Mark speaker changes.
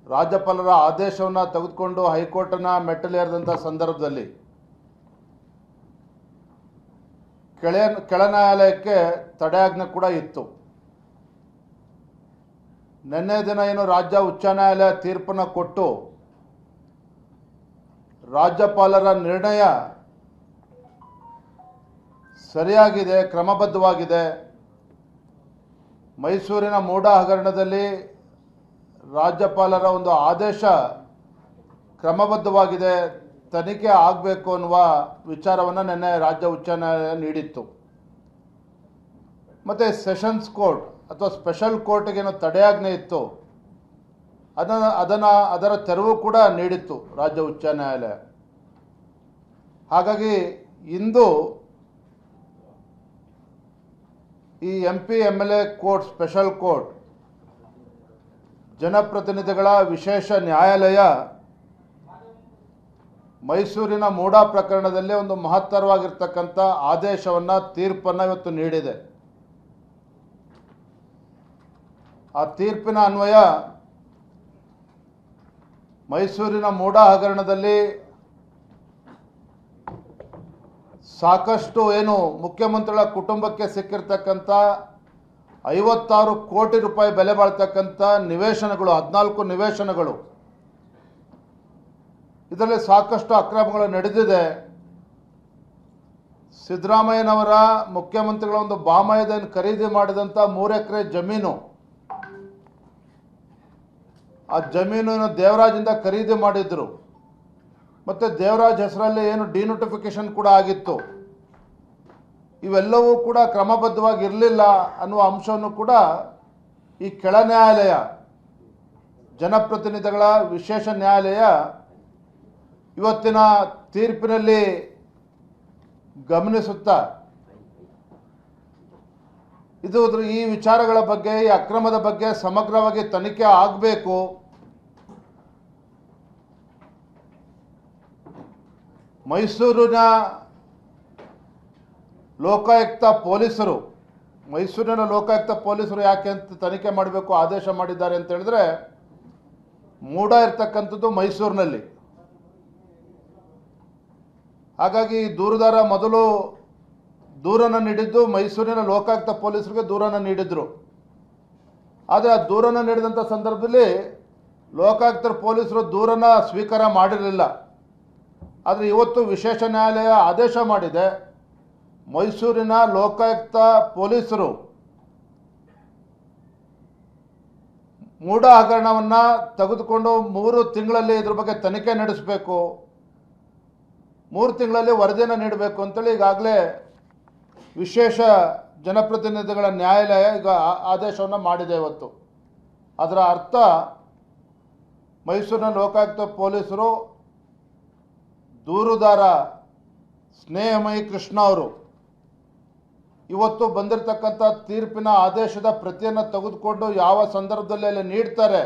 Speaker 1: ರಾಜ್ಯಪಾಲರ ಆದೇಶವನ್ನು ತೆಗೆದುಕೊಂಡು ಹೈಕೋರ್ಟ್ನ ಮೆಟ್ಟಲೇರಿದಂಥ ಸಂದರ್ಭದಲ್ಲಿ ಕೆಳ ನ್ಯಾಯಾಲಯಕ್ಕೆ ತಡೆಯಾಜ್ಞೆ ಕೂಡ ಇತ್ತು. ನಿನ್ನೆ ದಿನ ಏನು ರಾಜ್ಯ ಉಚ್ಚ ನ್ಯಾಯಾಲಯ ತೀರ್ಪನ್ನು ಕೊಟ್ಟು ರಾಜ್ಯಪಾಲರ ನಿರ್ಣಯ ಸರಿಯಾಗಿದೆ, ಕ್ರಮಬದ್ಧವಾಗಿದೆ, ಮೈಸೂರಿನ ಮೂಡ ಹಗರಣದಲ್ಲಿ ರಾಜ್ಯಪಾಲರ ಒಂದು ಆದೇಶ ಕ್ರಮಬದ್ಧವಾಗಿದೆ, ತನಿಖೆ ಆಗಬೇಕು ಅನ್ನುವ ವಿಚಾರವನ್ನು ನಿನ್ನೆ ರಾಜ್ಯ ಉಚ್ಚ ನ್ಯಾಯಾಲಯ ನೀಡಿತ್ತು. ಮತ್ತು ಸೆಷನ್ಸ್ ಕೋರ್ಟ್ ಅಥವಾ ಸ್ಪೆಷಲ್ ಕೋರ್ಟ್ಗೇನು ತಡೆಯಾಜ್ಞೆ ಇತ್ತು ಅದರ ತೆರವು ಕೂಡ ನೀಡಿತ್ತು ರಾಜ್ಯ ಉಚ್ಚ ನ್ಯಾಯಾಲಯ. ಹಾಗಾಗಿ ಇಂದು ಈ MP MLA court, special court, ಜನಪ್ರತಿನಿಧಿಗಳ ವಿಶೇಷ ನ್ಯಾಯಾಲಯ ಮೈಸೂರಿನ ಮೂಡ ಪ್ರಕರಣದಲ್ಲಿ ಒಂದು ಮಹತ್ತರವಾಗಿರ್ತಕ್ಕಂಥ ಆದೇಶವನ್ನು, ತೀರ್ಪನ್ನು ಇವತ್ತು ನೀಡಿದೆ. ಆ ತೀರ್ಪಿನ ಅನ್ವಯ ಮೈಸೂರಿನ ಮೂಡ ಹಗರಣದಲ್ಲಿ ಸಾಕಷ್ಟು ಏನು ಮುಖ್ಯಮಂತ್ರಿಗಳ ಕುಟುಂಬಕ್ಕೆ ಸಿಕ್ಕಿರ್ತಕ್ಕಂಥ 56 ಕೋಟಿ ರೂಪಾಯಿ ಬೆಲೆ ಬಾಳ್ತಕ್ಕಂಥ ನಿವೇಶನಗಳು, 14 ನಿವೇಶನಗಳು, ಇದರಲ್ಲಿ ಸಾಕಷ್ಟು ಅಕ್ರಮಗಳು ನಡೆದಿದೆ. ಸಿದ್ದರಾಮಯ್ಯನವರ ಮುಖ್ಯಮಂತ್ರಿಗಳ ಒಂದು ಬಾಮಯದಲ್ಲಿ ಖರೀದಿ ಮಾಡಿದಂಥ 3 ಎಕರೆ ಜಮೀನು, ಆ ಜಮೀನನ್ನು ದೇವರಾಜಿಂದ ಖರೀದಿ ಮಾಡಿದ್ರು. ಮತ್ತು ದೇವರಾಜ್ ಹೆಸರಲ್ಲಿ ಏನು ಡಿನೋಟಿಫಿಕೇಶನ್ ಕೂಡ ಆಗಿತ್ತು. ಇವೆಲ್ಲವೂ ಕೂಡ ಕ್ರಮಬದ್ಧವಾಗಿ ಇರಲಿಲ್ಲ ಅನ್ನುವ ಅಂಶವನ್ನು ಕೂಡ ಈ ಕೆಳ ನ್ಯಾಯಾಲಯ, ಜನಪ್ರತಿನಿಧಿಗಳ ವಿಶೇಷ ನ್ಯಾಯಾಲಯ ಇವತ್ತಿನ ತೀರ್ಪಿನಲ್ಲಿ ಗಮನಿಸುತ್ತಾ ಈ ವಿಚಾರಗಳ ಬಗ್ಗೆ, ಈ ಅಕ್ರಮದ ಬಗ್ಗೆ ಸಮಗ್ರವಾಗಿ ತನಿಖೆ ಆಗಬೇಕು, ಮೈಸೂರಿನ ಲೋಕಾಯುಕ್ತ ಪೊಲೀಸರು ಯಾಕೆ ಅಂತ ತನಿಖೆ ಮಾಡಬೇಕು ಆದೇಶ ಮಾಡಿದ್ದಾರೆ ಅಂತ ಹೇಳಿದ್ರೆ, ಮೂಡ ಇರ್ತಕ್ಕಂಥದ್ದು ಮೈಸೂರಿನಲ್ಲಿ. ಹಾಗಾಗಿ ದೂರುದಾರ ಮೊದಲು ದೂರನ್ನು ನೀಡಿದ್ದು ಮೈಸೂರಿನ ಲೋಕಾಯುಕ್ತ ಪೊಲೀಸರಿಗೆ ದೂರನ್ನು ನೀಡಿದ್ರು. ಆದರೆ ಆ ದೂರನ್ನು ನೀಡಿದಂಥ ಸಂದರ್ಭದಲ್ಲಿ ಲೋಕಾಯುಕ್ತರ ಪೊಲೀಸರು ದೂರನ್ನು ಸ್ವೀಕಾರ ಮಾಡಿರಲಿಲ್ಲ. ಆದರೆ ಇವತ್ತು ವಿಶೇಷ ನ್ಯಾಯಾಲಯ ಆದೇಶ ಮಾಡಿದೆ, ಮೈಸೂರಿನ ಲೋಕಾಯುಕ್ತ ಪೊಲೀಸರು ಮೂಡ ಹಗರಣವನ್ನು ತೆಗೆದುಕೊಂಡು 3 ತಿಂಗಳಲ್ಲಿ ಇದ್ರ ಬಗ್ಗೆ ತನಿಖೆ ನಡೆಸಬೇಕು, 3 ತಿಂಗಳಲ್ಲಿ ವರದಿಯನ್ನು ನೀಡಬೇಕು ಅಂತೇಳಿ ಈಗಾಗಲೇ ವಿಶೇಷ ಜನಪ್ರತಿನಿಧಿಗಳ ನ್ಯಾಯಾಲಯ ಈಗ ಆದೇಶವನ್ನು ಮಾಡಿದೆ ಇವತ್ತು. ಅದರ ಅರ್ಥ ಮೈಸೂರಿನ ಲೋಕಾಯುಕ್ತ ಪೊಲೀಸರು ದೂರುದಾರ ಸ್ನೇಹಮಯಿ ಕೃಷ್ಣ ಅವರು ಇವತ್ತು ಬಂದಿರತಕ್ಕಂಥ ತೀರ್ಪಿನ ಆದೇಶದ ಪ್ರತಿಯನ್ನು ತೆಗೆದುಕೊಂಡು ಯಾವ ಸಂದರ್ಭದಲ್ಲಿ ಅಲ್ಲಿ ನೀಡ್ತಾರೆ